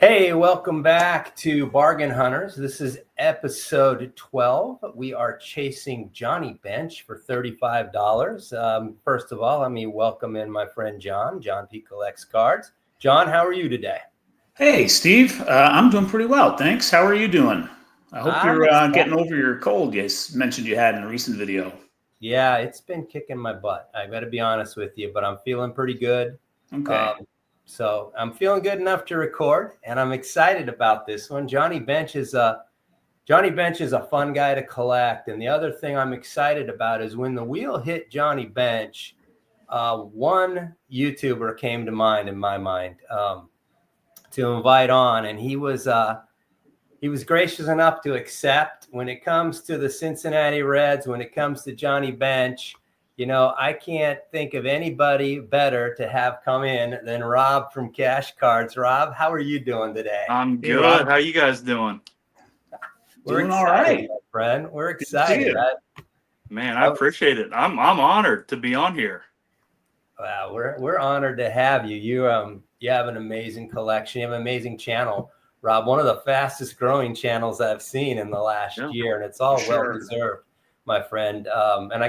Hey, welcome back to Bargain Hunters. This is episode 12. We are chasing Johnny Bench for $35. First of all, let me welcome in my friend John. John P. collects cards. John, how are you today? Hey, Steve. I'm doing pretty well, thanks. How are you doing? I hope I'm you're excited. getting over your cold you mentioned you had in a recent video. Yeah, it's been kicking my butt. I got to be honest with you, but I'm feeling pretty good. Okay. So I'm feeling good enough to record, and I'm excited about this one. Johnny Bench is a fun guy to collect. And the other thing I'm excited about is when the wheel hit Johnny Bench, one YouTuber came to mind in my mind to invite on, and he was gracious enough to accept. When it comes to the Cincinnati Reds, when it comes to Johnny Bench, I can't think of anybody better to have come in than Rob from Cash Cards. Rob, how are you doing today? I'm Hey, good. Rob. How you guys doing? We're Doing excited, all right. my friend. We're Good to see excited. you. Man, I appreciate it. I'm honored to be on here. Wow, we're honored to have you. You have an amazing collection. You have an amazing channel, Rob. One of the fastest growing channels I've seen in the last year, and it's all well deserved, my friend. And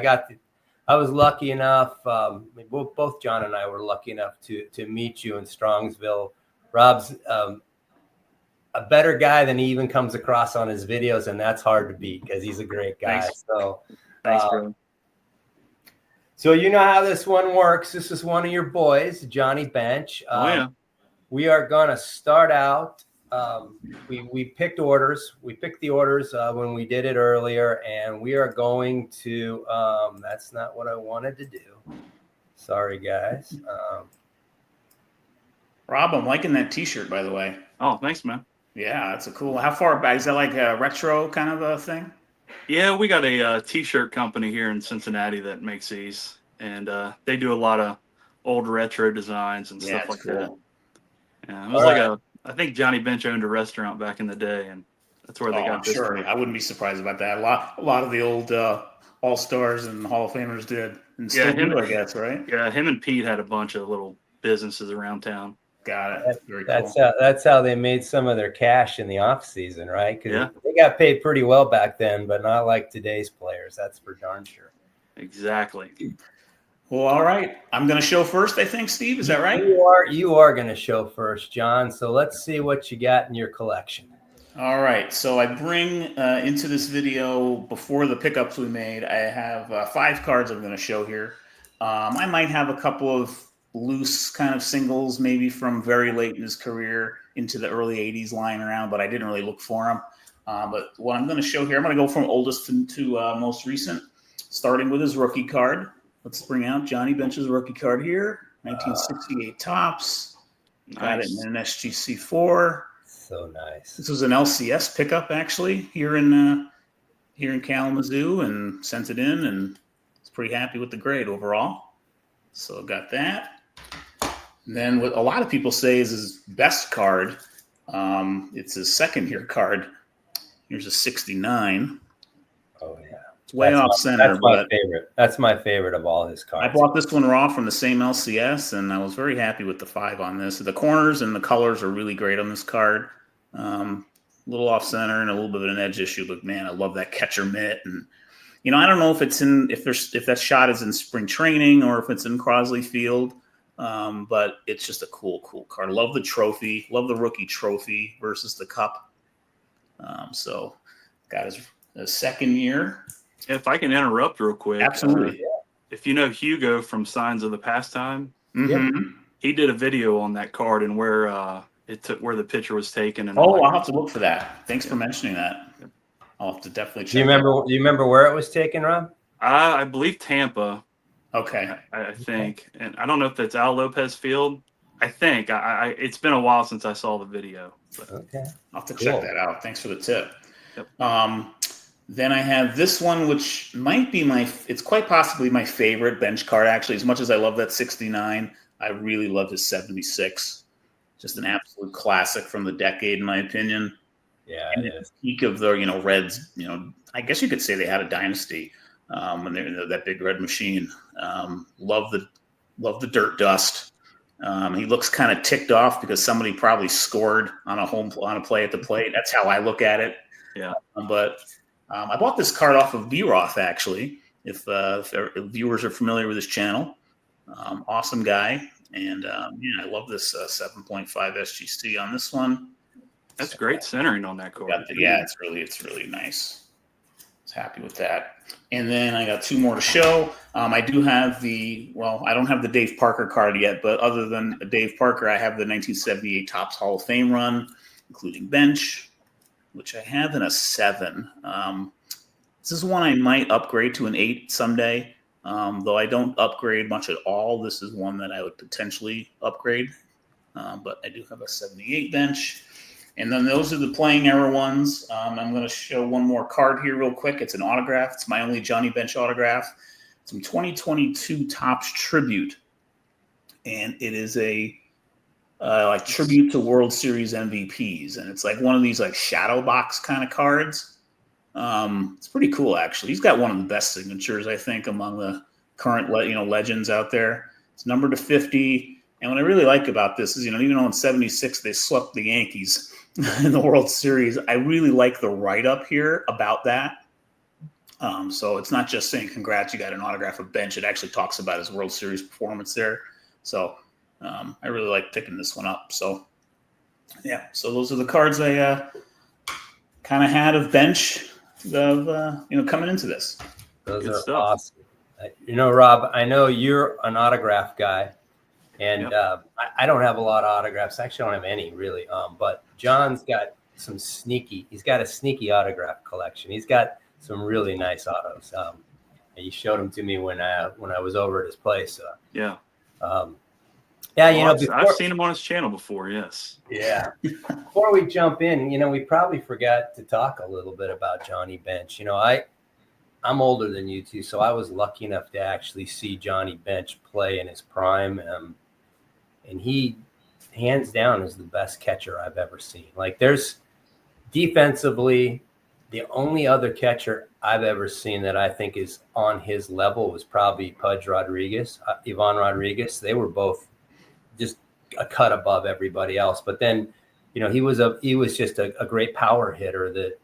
I was lucky enough. Both John and I were lucky enough to meet you in Strongsville. Rob's a better guy than he even comes across on his videos, and that's hard to beat because he's a great guy. Thanks. So, Thanks, bro. So you know how this one works. This is one of your boys, Johnny Bench. We are gonna start out. We picked orders. We picked the orders when we did it earlier, and we are going to. That's not what I wanted to do. Sorry, guys. Rob, I'm liking that T-shirt, by the way. Oh, thanks, man. Yeah, that's a cool. How far back is that? Like a retro kind of a thing? Yeah, we got a T-shirt company here in Cincinnati that makes these, and they do a lot of old retro designs and stuff like that. Yeah, it was I think Johnny Bench owned a restaurant back in the day, and that's where they got this. Sure, I wouldn't be surprised about that. A lot of the old All-Stars and Hall of Famers did, and still do, I guess, right? Yeah, him and Pete had a bunch of little businesses around town. Got it. Very cool. Cool. That's how they made some of their cash in the off season, right? Because they got paid pretty well back then, but not like today's players. That's for darn sure. Exactly. Well, all right. I'm going to show first, I think, Steve. Is that right? You are going to show first, John. So let's see what you got in your collection. All right. So I bring into this video, before the pickups we made, I have 5 cards I'm going to show here. I might have a couple of loose kind of singles, maybe from very late in his career into the early 80s lying around, but I didn't really look for them. But what I'm going to show here, I'm going to go from oldest to most recent, starting with his rookie card. Let's bring out Johnny Bench's rookie card here, 1968 Topps. Got it in an SGC4. So nice. This was an LCS pickup, actually, here in Kalamazoo, and sent it in, and was pretty happy with the grade overall. So got that. And then what a lot of people say is his best card. It's his second-year card. Here's a 69. Oh, yeah. It's way off center. That's my favorite. That's my favorite of all his cards. I bought this one raw from the same LCS, and I was very happy with the 5 on this. The corners and the colors are really great on this card. A little off center and a little bit of an edge issue, but man, I love that catcher mitt. And I don't know if if that shot is in spring training or if it's in Crosley Field. But it's just a cool card. Love the trophy. Love the rookie trophy versus the cup. So got his second year. If I can interrupt real quick. Absolutely. If you know Hugo from Signs of the Pastime, mm-hmm. He did a video on that card and where where the picture was taken. And I'll have to look for that. Thanks for mentioning that. I'll have to definitely check. Do you remember where it was taken, Rob? I believe Tampa. Okay. I think, and I don't know if that's Al Lopez Field. I think it's been a while since I saw the video. But. Okay. I'll have to check that out. Thanks for the tip. Yep. Then I have this one, which might be it's quite possibly my favorite bench card, actually. As much as I love that 69, I really love his 76. Just an absolute classic from the decade, in my opinion. Yeah, and it is. Peak of the Reds. I guess you could say they had a dynasty when they're that big red machine. Love the dirt dust. He looks kind of ticked off because somebody probably scored on a play at the plate. That's how I look at it. Yeah. But I bought this card off of B-Roth, actually, if viewers are familiar with his channel. Awesome guy. And I love this 7.5 SGC on this one. That's great centering on that card. It's really nice. I was happy with that. And then I got two more to show. I do have I don't have the Dave Parker card yet, but other than Dave Parker, I have the 1978 Topps Hall of Fame run, including bench, which I have in a 7. This is one I might upgrade to an 8 someday, though I don't upgrade much at all. This is one that I would potentially upgrade, but I do have a 78 bench. And then those are the playing era ones. I'm going to show one more card here real quick. It's an autograph. It's my only Johnny Bench autograph. It's from 2022 Topps Tribute. And it is a tribute to World Series MVPs. And it's like one of these like shadow box kind of cards. It's pretty cool, actually. He's got one of the best signatures, I think, among the current legends out there. It's numbered to 50. And what I really like about this is, even though in 76 they swept the Yankees in the World Series, I really like the write-up here about that. So it's not just saying, congrats, you got an autograph of Bench. It actually talks about his World Series performance there. So I really like picking this one up. So, yeah. So those are the cards I kind of had of Bench coming into this. Those Good are stuff. awesome. Rob, I know you're an autograph guy. And I don't have a lot of autographs. Actually, I don't have any really. But John's got he's got a sneaky autograph collection. He's got some really nice autos. And he showed them to me when I was over at his place. I've seen him on his channel before. Yes. Yeah. Before we jump in, we probably forgot to talk a little bit about Johnny Bench. I'm older than you two, so I was lucky enough to actually see Johnny Bench play in his prime. And he, hands down, is the best catcher I've ever seen. Like, there's defensively, the only other catcher I've ever seen that I think is on his level was probably Pudge Rodriguez, Ivan Rodriguez. They were both just a cut above everybody else. But then, he was just a great power hitter that,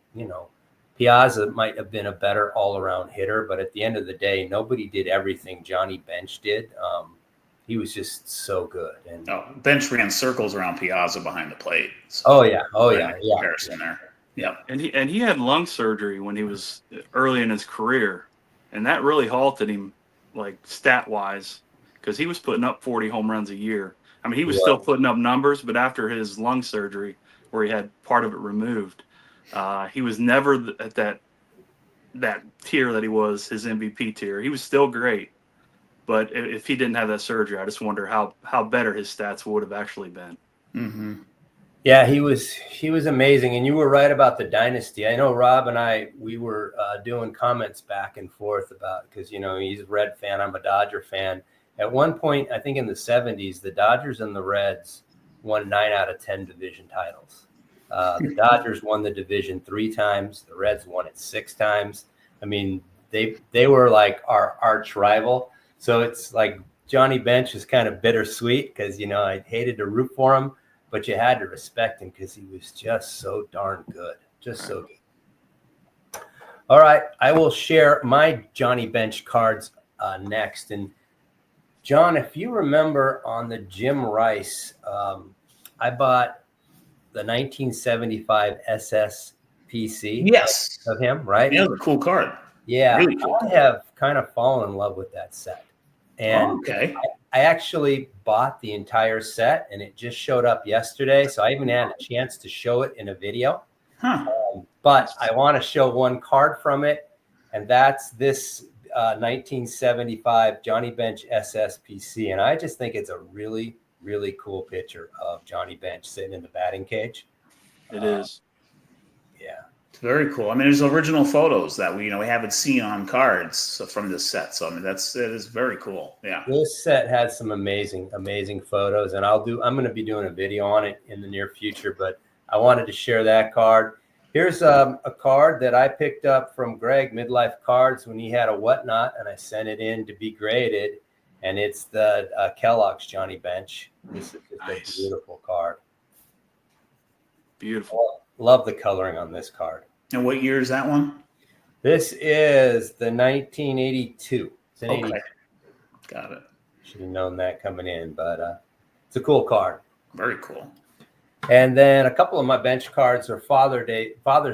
Piazza might have been a better all-around hitter, but at the end of the day, nobody did everything Johnny Bench did. He was just so good. And Bench ran circles around Piazza behind the plate. So yeah. Comparison there. Yeah. And he had lung surgery when he was early in his career, and that really halted him, like stat-wise, because he was putting up 40 home runs a year. I mean, he was still putting up numbers, but after his lung surgery, where he had part of it removed, he was never at that tier that he was, his MVP tier. He was still great. But if he didn't have that surgery, I just wonder how better his stats would have actually been. Mm-hmm. Yeah, he was amazing. And you were right about the dynasty. I know Rob and we were doing comments back and forth about, because, he's a Red fan. I'm a Dodger fan. At one point, I think in the 70s, the Dodgers and the Reds won 9 out of 10 division titles. The Dodgers won the division 3 times. The Reds won it 6 times. I mean, they were like our arch rival. So it's like Johnny Bench is kind of bittersweet because, I hated to root for him, but you had to respect him because he was just so darn good. Just so good. All right. I will share my Johnny Bench cards next. And John, if you remember on the Jim Rice, I bought the 1975 SSPC. Yes. Of him, right? Yeah, it was a cool card. Yeah. Really cool. I have kind of fallen in love with that set. And I actually bought the entire set, and it just showed up yesterday. So I even had a chance to show it in a video. But I want to show one card from it, and that's this 1975 Johnny Bench SSPC. And I just think it's a really, really cool picture of Johnny Bench sitting in the batting cage. It is. Yeah. It's very cool. I mean, there's original photos that we haven't seen on cards from this set. So I mean, it is very cool. Yeah. This set has some amazing photos, and I'm going to be doing a video on it in the near future, but I wanted to share that card. Here's a card that I picked up from Greg Midlife Cards when he had a whatnot, and I sent it in to be graded. and it's the Kellogg's Johnny Bench. This is just Nice. a beautiful card. Beautiful. Love the coloring on this card. And what year is that one? This is the 1982. It's an 82. Got it. Should have known that coming in, but it's a cool card. Very cool. And then a couple of my bench cards are Father's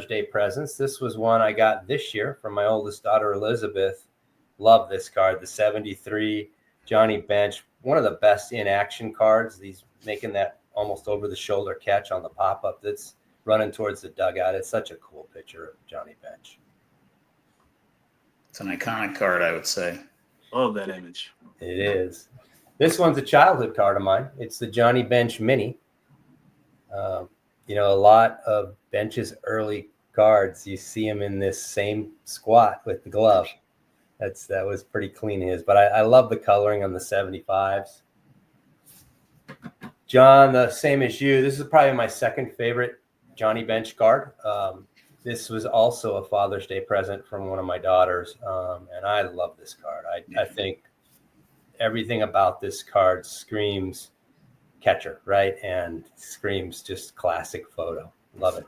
Day presents. This was one I got this year from my oldest daughter, Elizabeth. Love this card, the 73 Johnny Bench. One of the best in action cards. He's making that almost over the shoulder catch on the pop up that's running towards the dugout. It's such a cool picture of Johnny Bench. It's an iconic card, I would say. Love that image. It is. This one's a childhood card of mine. It's the Johnny Bench Mini. A lot of Bench's early cards, you see him in this same squat with the glove. That was pretty clean his, but I love the coloring on the 75s. John, the same as you. This is probably my second favorite Johnny Bench card. This was also a Father's Day present from one of my daughters, and I love this card. I think everything about this card screams catcher, right? And screams just classic photo. Love it.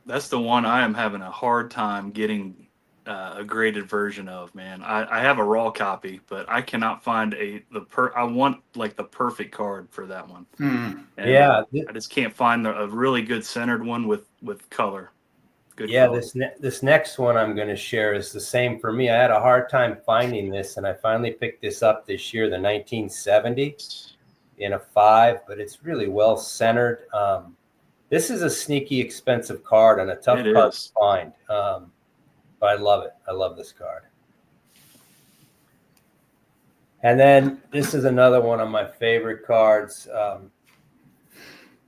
That's the one I am having a hard time getting a graded version of, man. I have a raw copy, but I cannot find I want like the perfect card for that one. And Yeah. I just can't find a really good centered one with color. Good Yeah, color. this next one I'm going to share is the same for me. I had a hard time finding this, and I finally picked this up this year, the 1970 in a 5, but it's really well centered. This is a sneaky expensive card and a tough It card is. to find, but I love it. I love this card. And then this is another one of my favorite cards.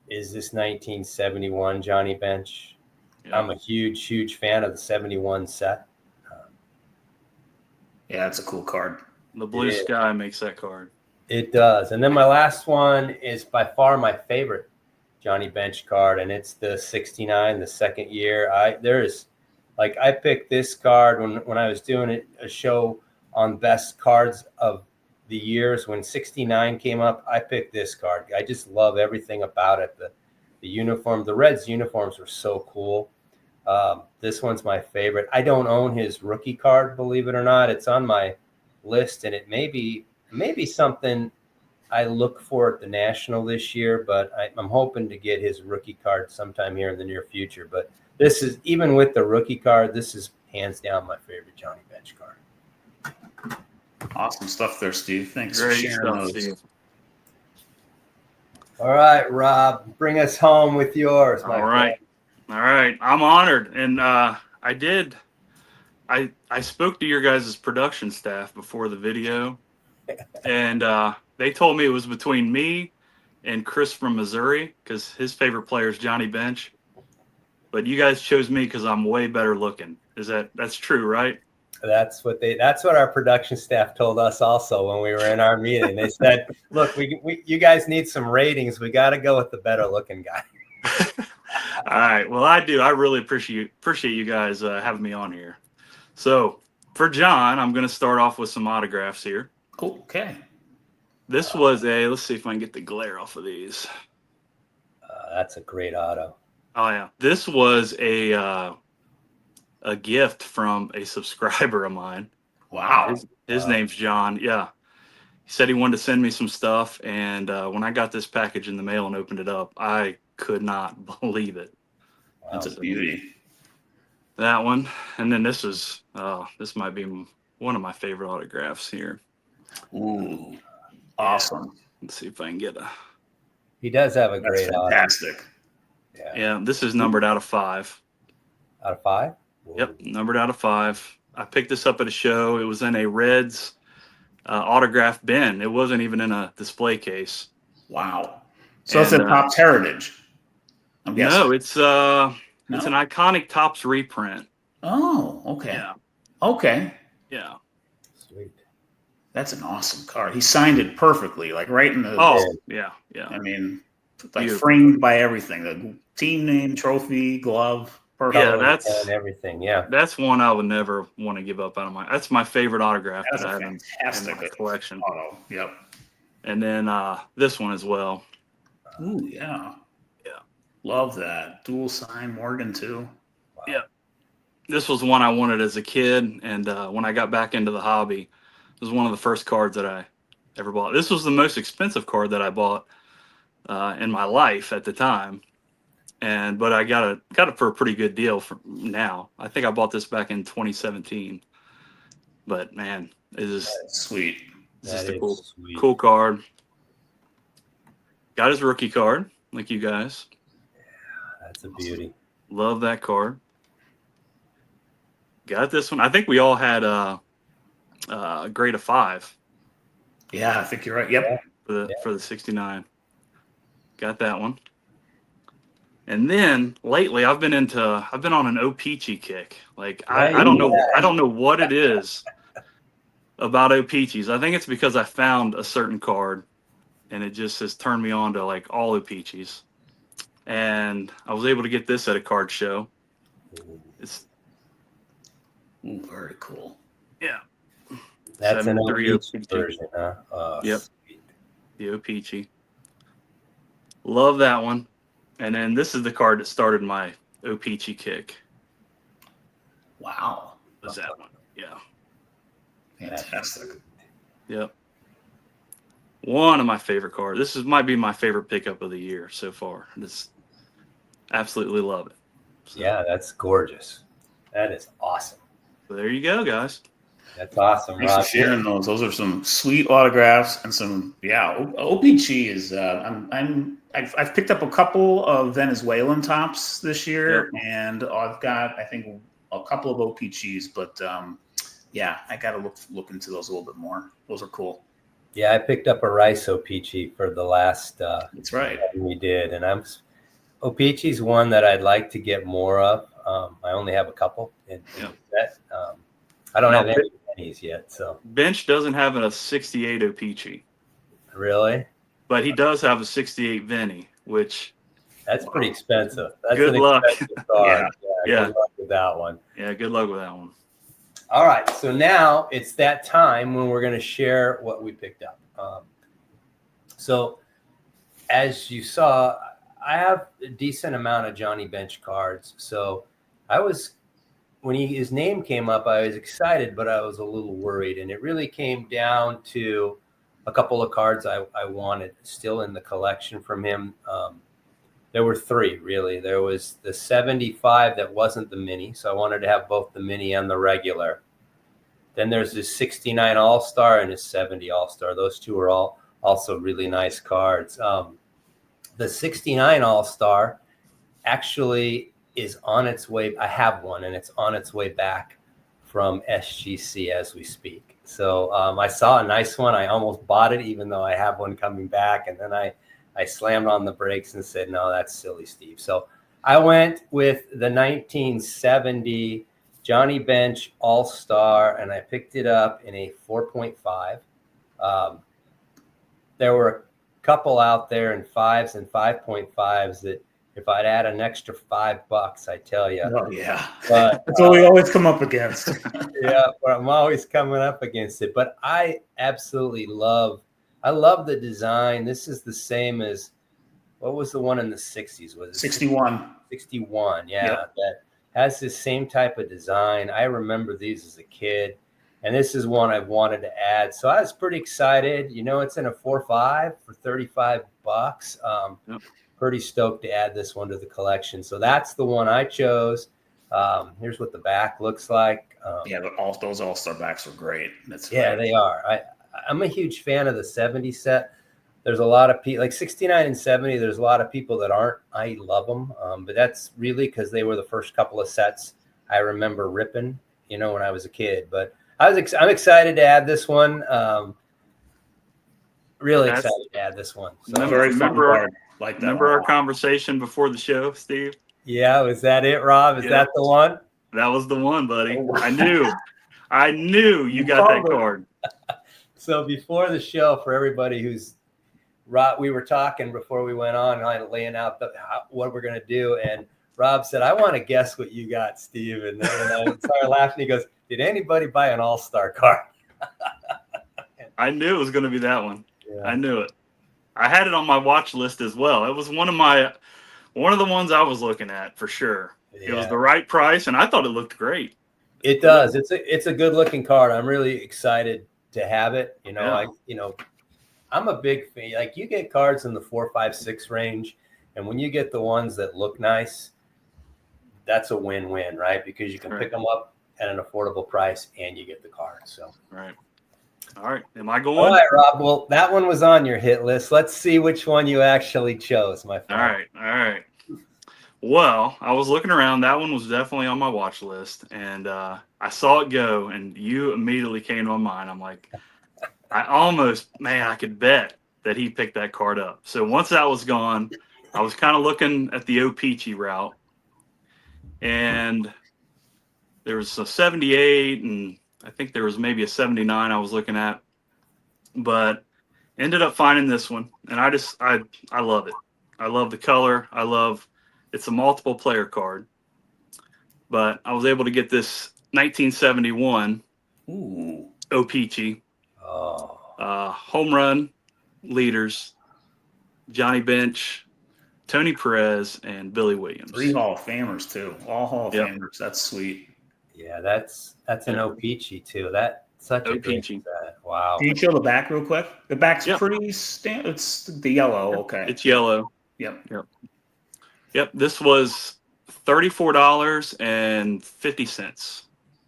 Is this 1971 Johnny Bench? Yeah. I'm a huge fan of the 71 set. Yeah, it's a cool card. The blue Yeah. sky makes that card. It does. And then my last one is by far my favorite Johnny Bench card, and it's the 69, the second year. I picked this card when I was doing a show on best cards of the years. When 69 came up, I picked this card. I just love everything about it. The uniform, the Reds uniforms were so cool. This one's my favorite. I don't own his rookie card, believe it or not. It's on my list, and it may be something I look for at the National this year, but I'm hoping to get his rookie card sometime here in the near future. But this is, even with the rookie card, this is hands down my favorite Johnny Bench card. Awesome stuff there, Steve. Thanks for Great sharing stuff, those. Steve. All right, Rob, bring us home with yours. My All right. friend. All right. I'm honored. And I spoke to your guys' production staff before the video, and they told me it was between me and Chris from Missouri because his favorite player is Johnny Bench. But you guys chose me because I'm way better looking. That's true, right? That's what our production staff told us also when we were in our meeting. They said, "Look, you guys need some ratings. We got to go with the better looking guy." All right. Well, I do. I really appreciate you guys having me on here. So for John, I'm going to start off with some autographs here. Okay. This was let's see if I can get the glare off of these. That's a great auto. Oh yeah. This was a gift from a subscriber of mine. Wow. His name's John. Yeah. He said he wanted to send me some stuff. And when I got this package in the mail and opened it up, I could not believe it. That's a beauty. That one. And then this might be one of my favorite autographs here. Ooh. Awesome. Let's see if I can get He does have a That's great auto. fantastic. yeah, this is numbered out of 5. Out of 5? Yep, numbered out of 5. I picked this up at a show. It was in a Reds autograph bin. It wasn't even in a display case. Wow. So it's a And, Topps Heritage. I'm guessing. No, it's an iconic Topps reprint. Oh, okay. Yeah, Okay. yeah. Sweet. That's an awesome card. He signed it perfectly, like right in the. Oh, yeah, yeah. I mean, like Beautiful. framed by everything: the team name, trophy, glove, Perfect. color that's- and everything. Yeah. That's one I would never want to give up out of my. That's my favorite autograph That's that I a have in fantastic my collection. auto. Yep. And then this one as well. Ooh, yeah. Yeah. Love that. Dual sign Morgan too. Wow. Yeah. This was one I wanted as a kid, and when I got back into the hobby, it was one of the first cards that I ever bought. This was the most expensive card that I bought in my life at the time, but I got it for a pretty good deal for now. I think I bought this back in 2017. But man, it is That's sweet. just That a is sweet. cool card. Got his rookie card, like you guys. That's a beauty. Love that card. Got this one. I think we all had a grade of 5 Yeah, I think you're right. Yep. for the 69. Got that one. And then lately I've been on an O-Peachy kick. Like I don't know what it is about O-Peachies. I think it's because I found a certain card and it just has turned me on to like all O-Peachies. And I was able to get this at a card show. It's Ooh, very cool. yeah. That's an 73 O-Peachy version, huh? Oh, Yep. sweet. The O-Peachy. Love that one. And then this is the card that started my O-Peachy kick. Wow. Was that one? Yeah. Fantastic. Yep. One of my favorite cards. Might be my favorite pickup of the year so far. Just absolutely love it. So, Yeah, that's gorgeous. That is awesome. so there you go, guys. That's awesome, Thanks for Rob. sharing those. Those are some sweet autographs and some OPG is I've picked up a couple of Venezuelan tops this year, and I've got I think a couple of OPGs, but I got to look into those a little bit more. Those are cool. Yeah, I picked up a rice O-Peachy for the last That's right. we did, and O-Peachy's one that I'd like to get more of. I only have a couple in the set. I don't have any pennies yet, so. Bench doesn't have a 68 O-Peachy, Really? but he does have a 68 Vinny, which That's pretty expensive. That's Good an luck. expensive card. Yeah. Good luck with that one. yeah, good luck with that one. All right, so now it's that time when we're going to share what we picked up. So as you saw, I have a decent amount of Johnny Bench cards. So when his name came up, I was excited, but I was a little worried. And it really came down to a couple of cards I wanted still in the collection from him. There were 3, really. There was the 75 that wasn't the mini, so I wanted to have both the mini and the regular. Then there's his 69 All-Star and his 70 All-Star. Those two are all also really nice cards. The 69 All-Star actually is on its way. I have one, and it's on its way back from SGC as we speak. So I saw a nice one. I almost bought it, even though I have one coming back, and then I slammed on the brakes and said, no, that's silly, Steve. So I went with the 1970 Johnny Bench All-Star, and I picked it up in a 4.5. There were a couple out there in 5s and 5.5s that if I'd add an extra $5, I tell you. Oh, yeah. But That's what we always come up against. yeah, but I'm always coming up against it. But I absolutely love the design. This is the same as, what was the one in the 60s? Was it 61? 61, yeah. Yep. That has the same type of design. I remember these as a kid, and this is one I've wanted to add. So I was pretty excited. It's in a 4.5 for $35. Yep. Pretty stoked to add this one to the collection. So that's the one I chose. Here's what the back looks like. But those All-Star backs are great. They are. I'm a huge fan of the 70 set. There's a lot of people like 69 and 70. There's a lot of people that aren't. I love them, but that's really because they were the first couple of sets I remember ripping. When I was a kid. But I'm excited to add this one. Really excited to add this one. So Remember our conversation before the show, Steve? Yeah, was that it, Rob? Is that the one? That was the one, buddy. I knew you got that card. So before the show, for everybody we were talking before we went on, laying out what we're going to do, and Rob said, "I want to guess what you got, Steve." And I started laughing. He goes, "Did anybody buy an All-Star card?" I knew it was going to be that one. Yeah. I knew it. I had it on my watch list as well. It was one of the ones I was looking at for sure. Yeah. It was the right price, and I thought it looked great. It does. It's a good looking card. I'm really excited to have it. I'm a big fan. Like, you get cards in the 4, 5, 6 range, and when you get the ones that look nice, that's a win-win, right? Because you can pick them up at an affordable price and you get the card. So right. All right. Am I going? All right, Rob. Well, that one was on your hit list. Let's see which one you actually chose, my friend. All right. Well, I was looking around. That one was definitely on my watch list, and I saw it go, and you immediately came to my mind. I'm like, I could bet that he picked that card up. So once that was gone, I was kind of looking at the O-Pee-Chee route, and there was a 78, and I think there was maybe a 79 I was looking at, but ended up finding this one, and I love it. I love the color. It's a multiple player card, but I was able to get this 1971 O-Pee-Chee. Home run leaders, Johnny Bench, Tony Perez, and Billy Williams. 3 Hall of Famers too. All Hall of Famers. That's sweet. Yeah, that's an O-Pee-Chee too. That's such a great set. Wow. Can you show the back real quick? The back's pretty standard. It's the yellow. Okay. It's yellow. Yep. This was $34.50.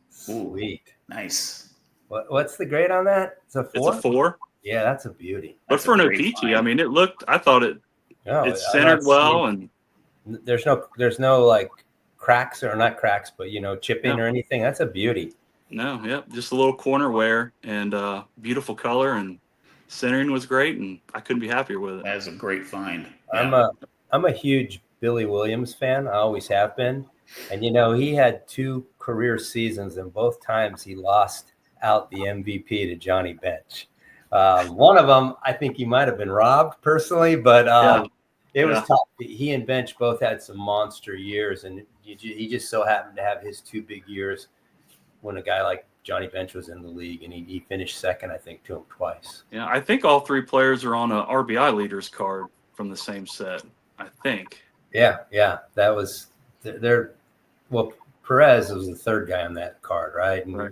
Sweet. Nice. What's the grade on that? It's a 4? It's a 4. Yeah, that's a beauty. But for an O-Pee-Chee, I mean, I thought it's centered well, and there's no like cracks, or not cracks, but chipping or anything. That's a beauty. No, just a little corner wear, and beautiful color, and centering was great, and I couldn't be happier with it. That is a great find. Yeah. I'm a huge Billy Williams fan. I always have been. And he had 2 career seasons, and both times he lost out the MVP to Johnny Bench. One of them, I think he might have been robbed personally, but it was tough. He and Bench both had some monster years, and he just so happened to have his 2 big years when a guy like Johnny Bench was in the league, and he finished second, I think, to him twice. Yeah, I think all 3 players are on a RBI leaders card from the same set, I think. Yeah, that was well, Perez was the 3rd guy on that card, right? And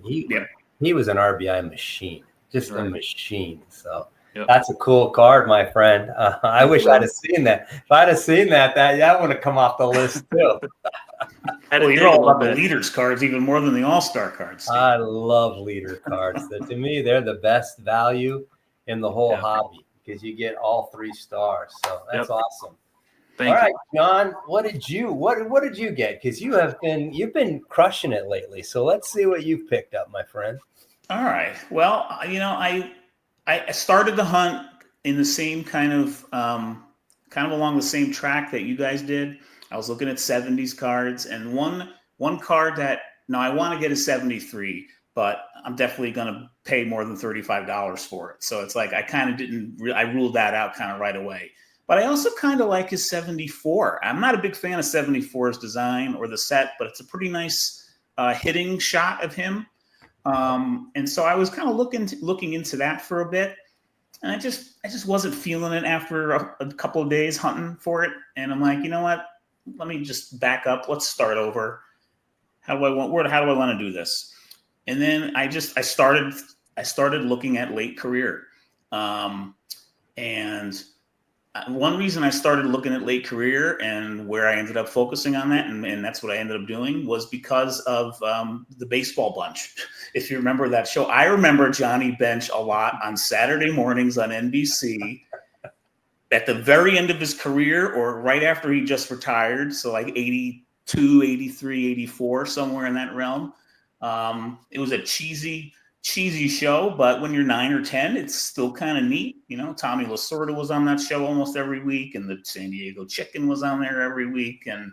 he was an RBI machine, just a machine. So that's a cool card, my friend. I wish I'd have seen that. If I'd have seen that would have come off the list too. Well, you're all about the leaders cards even more than the all-star cards. Steve. I love leader cards. To me, they're the best value in the whole hobby, because you get all 3 stars. So that's awesome. Thank you. All right, John, what did you get? Because you've been crushing it lately. So let's see what you've picked up, my friend. All right. Well, I started the hunt in the same kind of along the same track that you guys did. I was looking at 70s cards, and one card that now I want to get a 73, but I'm definitely going to pay more than $35 for it. So it's like I kind of I ruled that out kind of right away. But I also kind of like his 74. I'm not a big fan of 74's design or the set, but it's a pretty nice hitting shot of him. And so I was kind of looking into that for a bit, and I just wasn't feeling it after a couple of days hunting for it. And I'm like, you know what? Let me just back up. Let's start over. How do I want to do this? And then I started looking at late career, and one reason I started looking at late career and where I ended up focusing on that, and that's what I ended up doing, was because of the Baseball Bunch. If you remember that show, I remember Johnny Bench a lot on Saturday mornings on NBC at the very end of his career or right after he just retired. So like 82, 83, 84, somewhere in that realm. It was a cheesy show, but when you're 9 or 10, it's still kind of neat. Tommy Lasorda was on that show almost every week, and the San Diego Chicken was on there every week, and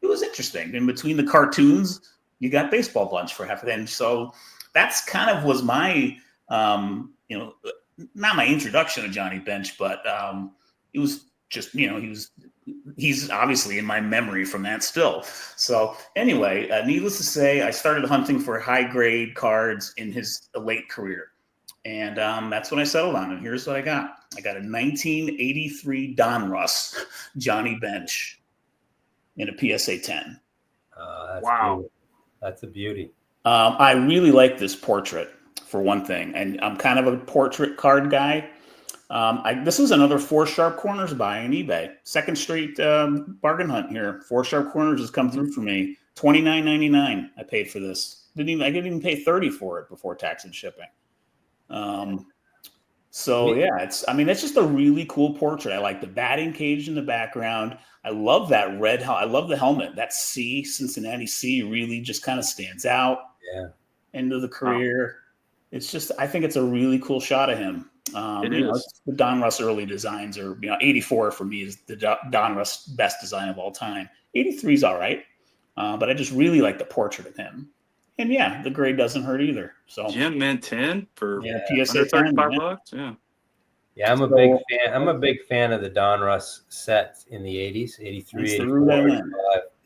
it was interesting. In between the cartoons, you got Baseball Bunch for half of it. And so that's kind of was my, not my introduction to Johnny Bench, but it was just, he was he's obviously in my memory from that still. So anyway, needless to say, I started hunting for high grade cards in his late career. And that's when I settled on it. Here's what I got. I got a 1983 Donruss Johnny Bench in a PSA 10. That's Wow. beautiful. That's a beauty. I really like this portrait for one thing, and I'm kind of a portrait card guy. This is another 4 Sharp Corners buy on eBay. Second straight bargain hunt here. 4 Sharp Corners has come through for me. $29.99 I paid for this. I didn't even pay $30 for it before tax and shipping. So yeah, it's just a really cool portrait. I like the batting cage in the background. I love that red. I love the helmet. That C, Cincinnati C, really just kind of stands out. Yeah. End of the career. It's just, I think it's a really cool shot of him. It is. The Donruss early designs are, 84 for me is the Donruss best design of all time. 83 is all right, but I just really like the portrait of him. And yeah, the grade doesn't hurt either. So Jim meant 10 for PSA under 10, $35. Yeah. Yeah, I'm a big fan. I'm a big fan of the Donruss set in the 80s, 83, 84, 85,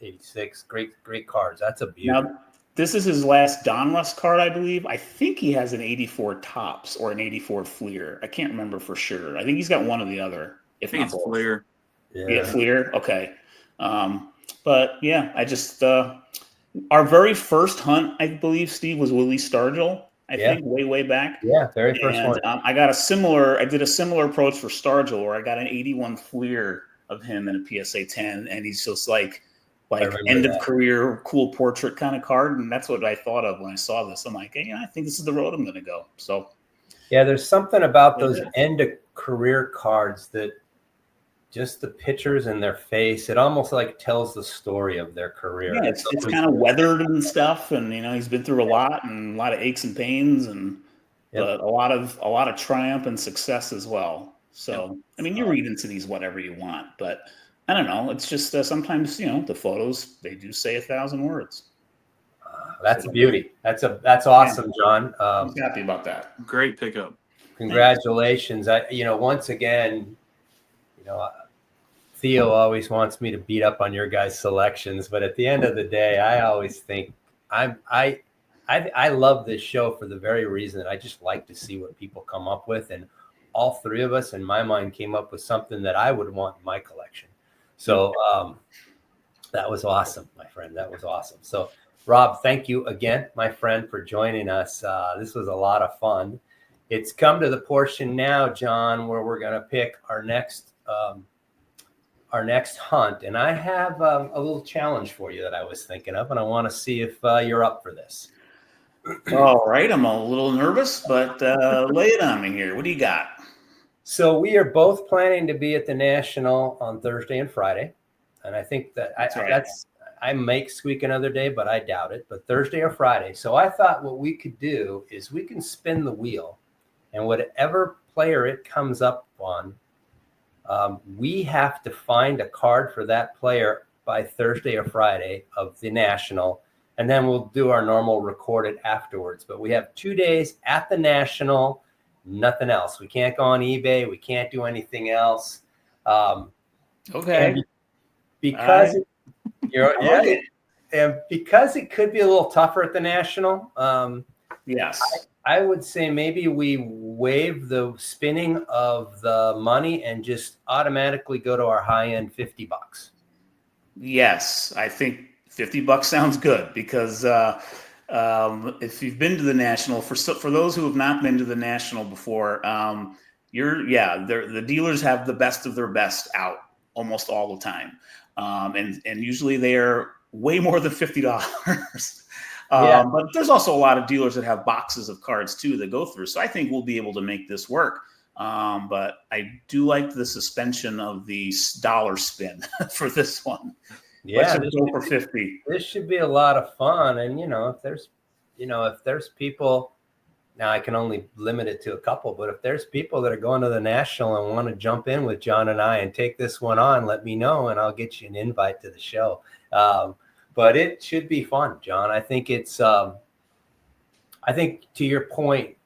86. Great cards. That's a beauty. Now, this is his last Donruss card, I believe. I think he has an 84 Topps or an 84 Fleer. I can't remember for sure. I think he's got one or the other. I think it's Fleer. Yeah, Fleer. Okay. But yeah, I just our very first hunt, I believe, Steve, was Willie Stargell. I think way back. Yeah, very first one. I did a similar approach for Stargell, where I got an 81 Fleer of him in a PSA 10, and he's just like end of career, cool portrait kind of card, and that's what I thought of when I saw this. I'm like, hey, I think this is the road I'm going to go. So, yeah, there's something about those end of career cards that just the pictures in their face, it almost like tells the story of their career. Yeah, it's kind of weathered and stuff, and he's been through a lot and a lot of aches and pains, and but a lot of triumph and success as well. So, you read into these whatever you want, but I don't know. It's just sometimes the photos, they do say 1,000 words. That's a beauty. That's awesome, John. I'm happy about that. Great pickup. Congratulations. Once again, Theo always wants me to beat up on your guys' selections, but at the end of the day, I always think I love this show for the very reason that I just like to see what people come up with, and all three of us in my mind came up with something that I would want in my collection. So that was awesome, my friend. That was awesome. So Rob, thank you again, my friend, for joining us. This was a lot of fun. It's come to the portion now, John, where we're going to pick our next hunt. And I have a little challenge for you that I was thinking of, and I want to see if you're up for this. All right. I'm a little nervous, but lay it on me here. What do you got? So we are both planning to be at the National on Thursday and Friday. And I think that I might squeak another day, but I doubt it. But Thursday or Friday. So I thought what we could do is we can spin the wheel, and whatever player it comes up on, we have to find a card for that player by Thursday or Friday of the National, and then we'll do our normal recorded afterwards. But we have 2 days at the National, nothing else. We can't go on eBay. We can't do anything else. Okay. Because and because it could be a little tougher at the National. Yes. I would say maybe we waive the spinning of the money and just automatically go to our high end $50. Yes, I think $50 sounds good, because if you've been to the National, for those who have not been to the National before, the dealers have the best of their best out almost all the time, and usually they are way more than $50. But there's also a lot of dealers that have boxes of cards too that go through. So I think we'll be able to make this work. But I do like the suspension of the dollar spin for this one. Yeah, let's go for 50. This should be a lot of fun. And if there's people, now I can only limit it to a couple, but if there's people that are going to the National and want to jump in with John and I and take this one on, let me know and I'll get you an invite to the show. But it should be fun, John. I think it's, I think to your point,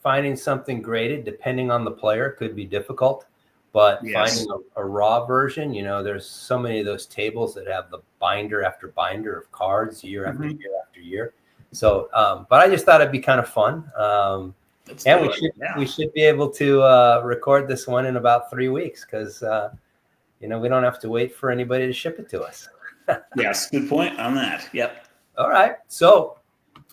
finding something graded, depending on the player, could be difficult. But Yes. finding a raw version, you know, there's so many of those tables that have the binder after binder of cards year after Mhm. year after year. So, but I just thought it'd be kind of fun. Let's And do we it. should Yeah. we should be able to record this one in about 3 weeks because you know, we don't have to wait for anybody to ship it to us. Yes, good point on that. Yep. All right. So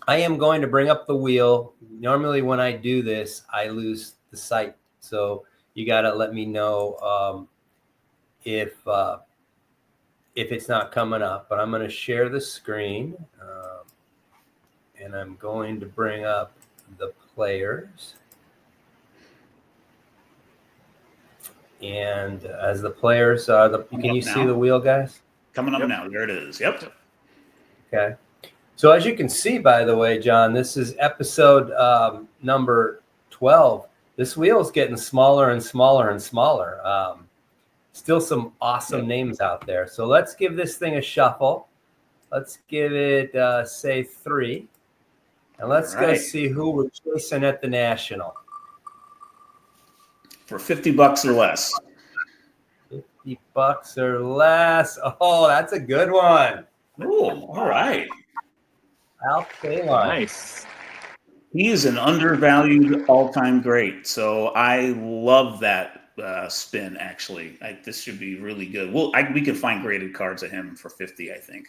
I am going to bring up the wheel. Normally when I do this, I lose the sight. So you got to let me know if it's not coming up. But I'm going to share the screen, and I'm going to bring up the players. And as the players, can you see the wheel, guys? Coming up Yep. now. There it is. Yep. Okay. So as you can see, by the way, John, this is episode number 12. This wheel is getting smaller and smaller and smaller. Still some awesome names out there. So let's give this thing a shuffle. Let's give it, say, 3. And let's go see who we're chasing at the National. For $50 or less. $50 or less. Oh, that's a good one. Oh, all right. Al Kaline. Nice. He is an undervalued all-time great. So I love that spin. Actually, this should be really good. We can find graded cards of him for 50. I think.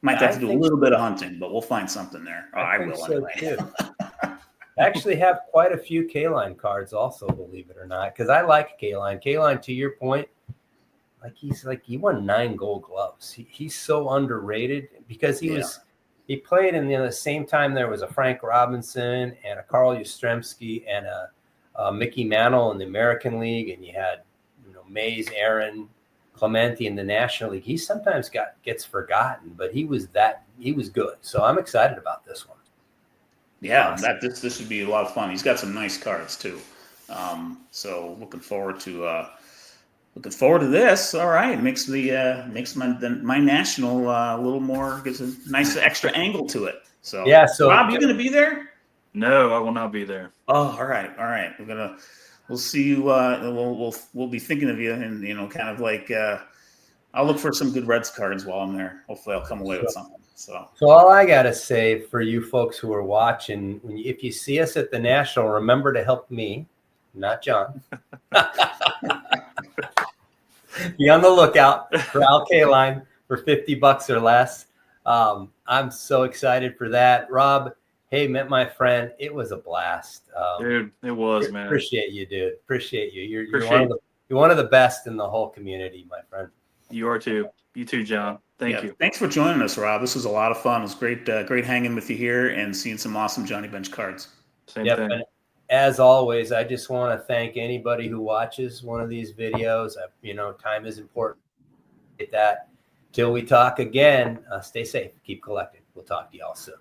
Might have to do a little bit of hunting, but we'll find something there. I will so anyway. Too. I actually have quite a few Kaline cards also, believe it or not, because I like Kaline. Kaline, to your point, he won 9 Gold Gloves. He's so underrated because he played in the same time there was a Frank Robinson and a Carl Yastrzemski and a Mickey Mantle in the American League, and you had Mays, Aaron, Clemente in the National League. He sometimes gets forgotten, but he was good. So I'm excited about this one. Yeah, this should be a lot of fun. He's got some nice cards too. So looking forward to this. All right, makes my National a little more, gives a nice extra angle to it. So yeah. So Rob, you gonna be there? No, I will not be there. Oh, all right. We'll see you. We'll be thinking of you, and kind of like I'll look for some good Reds cards while I'm there. Hopefully, I'll come away with something. So all I gotta say for you folks who are watching, if you see us at the National, remember to help me, not John. Be on the lookout for Al Kaline for $50 or less. I'm so excited for that. Rob, hey, met my friend. It was a blast. Dude, it was, man. Appreciate you, dude. Appreciate you. You're one of the best in the whole community, my friend. You are too. You too, John. Thank you. Thanks for joining us, Rob. This was a lot of fun. It was great hanging with you here and seeing some awesome Johnny Bench cards. Same thing. And as always, I just want to thank anybody who watches one of these videos. Time is important. Get that. Till we talk again, stay safe. Keep collecting. We'll talk to y'all soon.